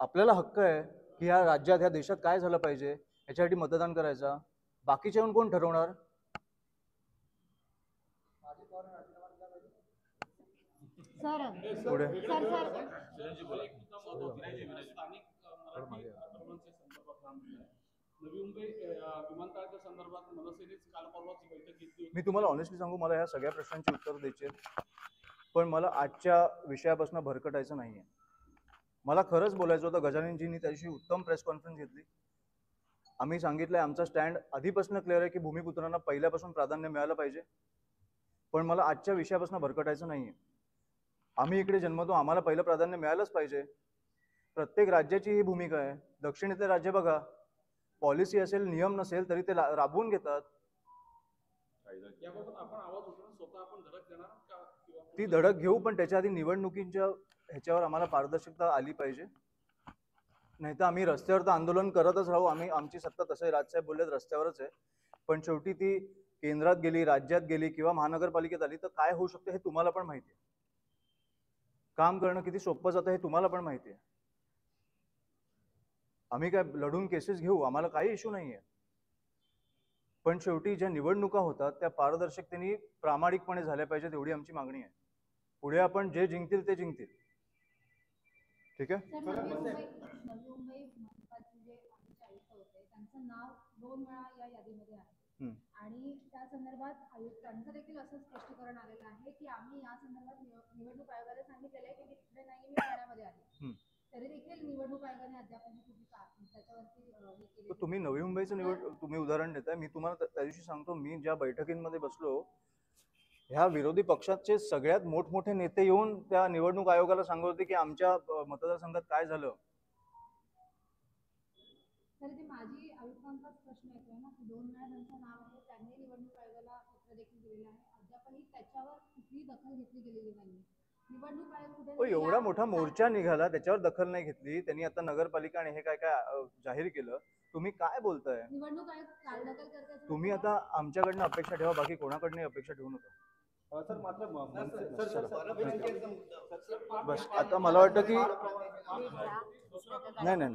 आपल्याला हक्क आहे की ह्या राज्यात ह्या देशात काय झालं पाहिजे याच्यासाठी मतदान करायचा. बाकीचे येऊन कोण ठरवणार? सर पुढे सर सर नवी मुंबई विमानतळाच्या संदर्भात मनसेनेच काल परवाची बैठक घेतली होती. मी तुम्हाला ऑनेस्टली सांगू, मला ह्या सगळ्या प्रश्नांची उत्तर द्यायची आहेत, पण मला आजच्या विषयापासून भरकटायचं नाहीये. मला खरंच बोलायचं होतं. गजाननजींनी त्या दिवशी उत्तम प्रेस कॉन्फरन्स घेतली. आम्ही सांगितलंय आमचा स्टँड आधीपासून क्लिअर आहे की भूमिपुत्रांना पहिल्यापासून प्राधान्य मिळालं पाहिजे, पण मला आजच्या विषयापासून भरकटायचं नाहीये. आम्ही इकडे जन्मतो, आम्हाला पहिलं प्राधान्य मिळालंच पाहिजे. प्रत्येक राज्याची ही भूमिका आहे. दक्षिणेतले राज्य बघा, पॉलिसी असेल, नियम नसेल तरी ते राबवून घेतात. याबाबत आपण आवाज उठवून स्वतः आपण धडक देणार का? ती धडक घेऊ, पण त्याच्या आधी निवडणुकींच्या ह्याच्यावर आम्हाला पारदर्शकता आली पाहिजे. नाही तर आम्ही रस्त्यावर तर आंदोलन करतच राहू. आमची सत्ता, तसंही राजसाहेब बोललेत, रस्त्यावरच आहे. पण शेवटी ती केंद्रात गेली, राज्यात गेली किंवा महानगरपालिकेत आली तर काय होऊ शकतं हे तुम्हाला पण माहिती आहे. काम करणं किती सोपं जातं हे तुम्हाला पण माहिती आहे. आम्ही काय लढून केसेस घेऊ, आम्हाला काही इश्यू नाहीये, पण शेवटी ज्या निवडणुका होतात त्या पारदर्शकतेने प्रामाणिकपणे झाल्या पाहिजेत, एवढी आमची मागणी आहे. पुढे आपण जे जिंकतील ते जिंकतील. ठीक आहे. नवी मुंबई मनपाचे जे आधीचे आयुक्त होते त्यांचं नाव 2 वेळा या यादीमध्ये आहे आणि त्या संदर्भात आयुक्तांचं देखील असं स्पष्टीकरण आलेलं आहे की आम्ही या संदर्भात निवडणूक आयोगाला सांगितलेलं आहे की तिकडे नाही, मी ठाण्यामध्ये आहे. तरी देखील निवडणूक आयोगाने अद्याप त्याच्यावरती तुम्ही नवी मुंबईचं तुम्ही उदाहरण देताय. मी तुम्हाला त्या दिवशी सांगतो, मी ज्या बैठकींमध्ये बसलो, ह्या विरोधी पक्षाचे सगळ्यात मोठमोठे नेते येऊन त्या निवडणूक आयोगाला सांगत होते की आमच्या मतदारसंघात काय झालं. तर ते माजी आयुक्तांचाच प्रश्न येतोय ना की 2 वेळा त्यांचं नाव आहे, त्यांनी निवडणूक आयोगाला पत्र देखील दिलेलं आहे, अद्यापही त्याच्यावर कुठलीही दखल घेतली गेलेली नाही. निवडणूक आयोग कुठे एवढा मोठा मोर्चा निघाला, त्याच्यावर दखल नाही घेतली त्यांनी. आता नगरपालिका आणि हे काय काय जाहीर केलं. तुम्ही काय बोलताय? निवडणूक आयोग चालढकल करते. तुम्ही आता आमच्याकडनं अपेक्षा ठेवा, बाकी कोणाकडनं अपेक्षा ठेवू नका. सर मात्र बस आता मला वाटतं की नाही.